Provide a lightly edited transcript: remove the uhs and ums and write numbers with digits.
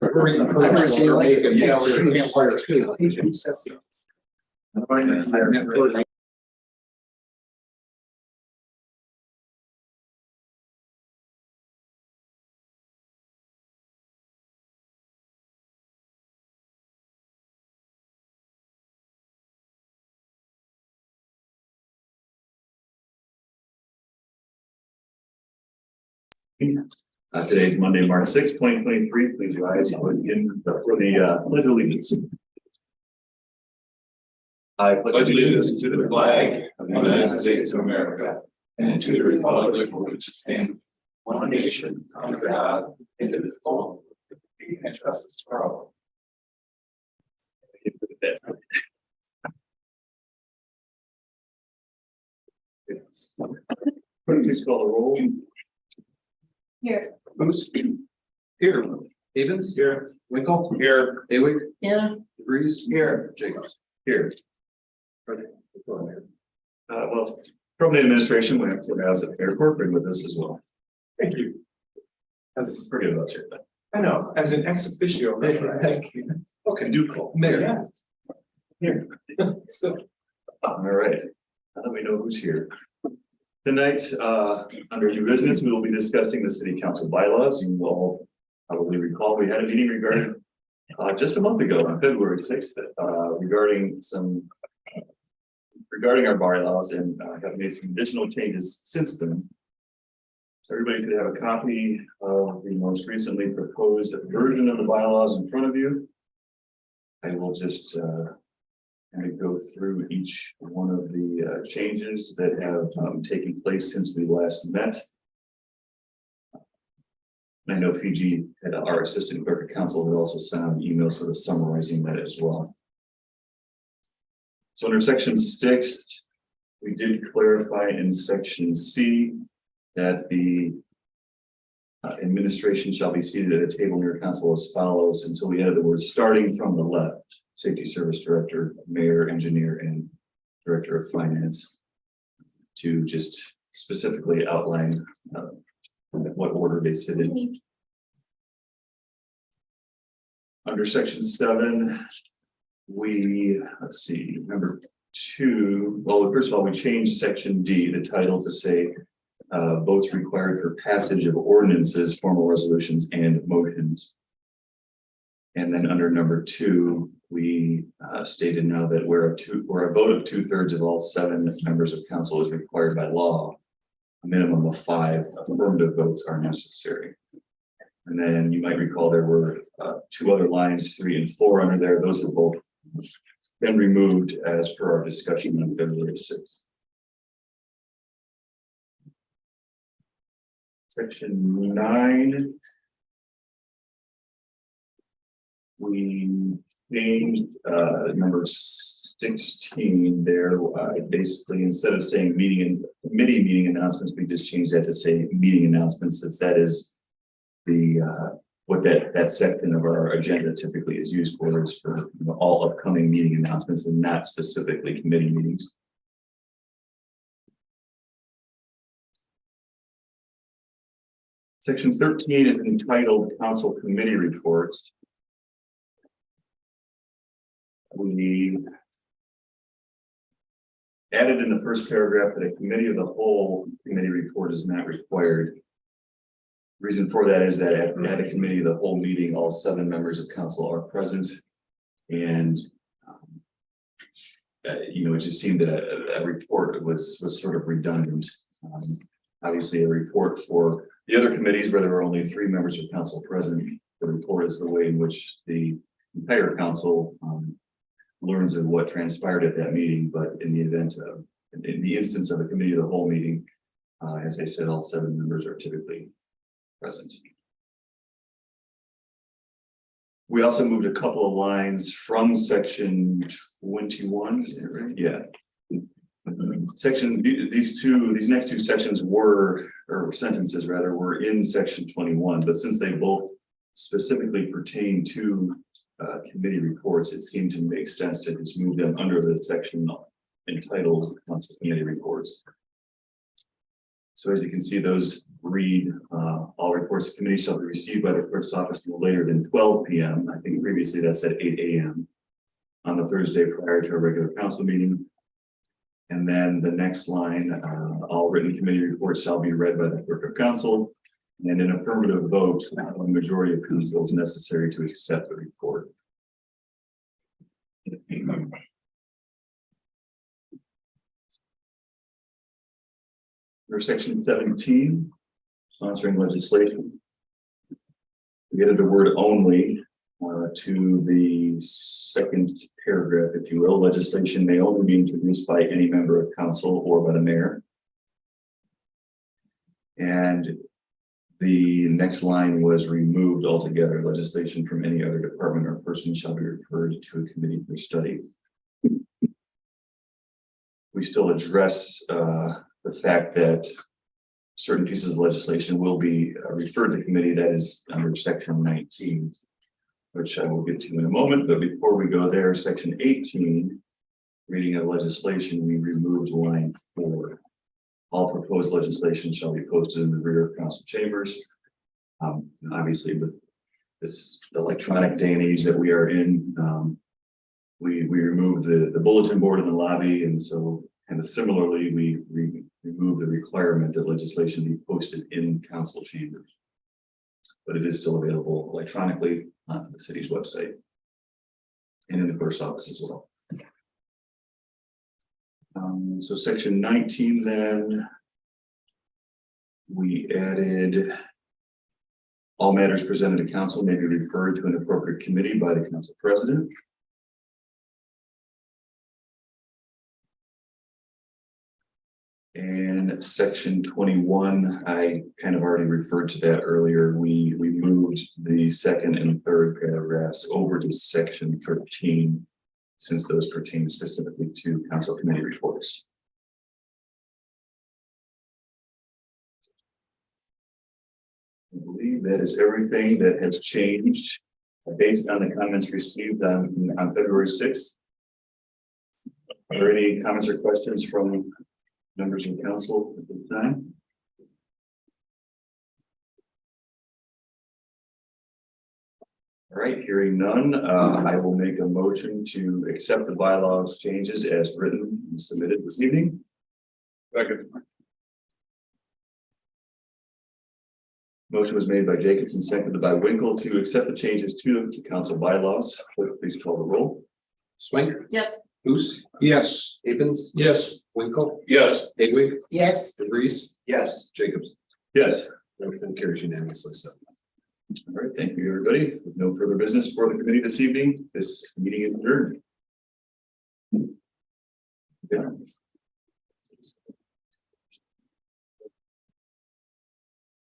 Yeah, we're campfire too. Today is Monday, March 6, 2023. Please rise for the Pledge of Allegiance. I pledge allegiance to the flag of the United States of America and to the republic for which it stands, one nation, under God, indivisible, with liberty and justice for all. Please call the roll. Here. Moose. Here. Havens. Here. Winkle. Here. Haywick. Yeah. Reese. Here. Jacobs. Here. Well, from the administration, we have to have the mayor corporate with us as well. Thank you. As Forget about you. I know, as an ex officio member, Okay. Do call. Mayor. Here. Still. All right. Now that we know who's here. Tonight, under new business, we will be discussing the city council bylaws. You will all probably recall we had a meeting regarding just a month ago on February 6th regarding our bylaws, and have made some additional changes since then. Everybody could have a copy of the most recently proposed version of the bylaws in front of you. I will just kind of go through each one of the changes that have taken place since we last met. I know Fiji, our assistant clerk of council, had also sent out an email sort of summarizing that as well. So under section 6, we did clarify in section C that the administration shall be seated at a table near council as follows. And so we added the word starting from the left: safety service director, mayor, engineer, and director of finance, to just specifically outline what order they sit in. Under section 7, let's see, number 2. Well, first of all, we changed section D, the title, to say votes required for passage of ordinances, formal resolutions, and motions. And then under number 2, we stated now that where a vote of 2/3 of all 7 members of council is required by law, a minimum of 5 affirmative votes are necessary. And then you might recall there were 2 other lines, 3 and 4 under there. Those have both been removed as per our discussion on February 6th. Section 9. We changed number 16 there. Basically, instead of saying committee meeting announcements, we just changed that to say meeting announcements, since that is the what that section of our agenda typically is used for, is for all upcoming meeting announcements and not specifically committee meetings. Section 13 is entitled Council Committee Reports. We added in the first paragraph that a committee of the whole committee report is not required. Reason for that is that at a committee of the whole meeting, all 7 members of council are present, and it just seemed that a report was sort of redundant. Obviously, a report for the other committees where there were only 3 members of council present, the report is the way in which the entire council learns of what transpired at that meeting. But in the instance of a committee of the whole meeting, as I said, all 7 members are typically present. We also moved a couple of lines from section 21. Is that right? Yeah. These next 2 sections or sentences rather, were in section 21, but since they both specifically pertain to committee reports, it seemed to make sense to just move them under the section entitled Council Committee Reports. So as you can see, those read, all reports of committee shall be received by the clerk's office no later than 12 p.m. I think previously that said 8 a.m. on the Thursday prior to a regular council meeting. And then the next line, all written committee reports shall be read by the clerk of council. And an affirmative vote, a majority of council is necessary to accept the report. For section 17, sponsoring legislation. We added the word only to the second paragraph, if you will. Legislation may only be introduced by any member of council or by the mayor. And the next line was removed altogether. Legislation from any other department or person shall be referred to a committee for study. We still address the fact that certain pieces of legislation will be referred to committee. That is under section 19, which I will get to in a moment. But before we go there, section 18, reading of legislation, we removed line 4. All proposed legislation shall be posted in the rear of council chambers. Obviously, with this electronic day and age that we are in, we removed the bulletin board in the lobby, and so kind of similarly, we removed the requirement that legislation be posted in council chambers. But it is still available electronically on the city's website and in the clerk's office as well. So section 19, then we added all matters presented to council may be referred to an appropriate committee by the council president. And section 21, I kind of already referred to that earlier. We moved the second and third paragraphs over to section 13, since those pertain specifically to council committee reports. I believe that is everything that has changed based on the comments received on February 6th. Are there any comments or questions from members of council at this time? All right, hearing none, I will make a motion to accept the bylaws changes as written and submitted this evening. Second. Motion was made by Jacobson, seconded by Winkle to accept the changes to council bylaws. Clerk, please call the roll. Swink, Yes. Luce. Yes. Avens. Yes. Winkle. Yes. Hagwig. Yes. DeVries. Yes. Jacobs. Yes. Motion carries unanimously. So. All right, thank you, everybody. With no further business for the committee this evening, this meeting is adjourned. Yeah.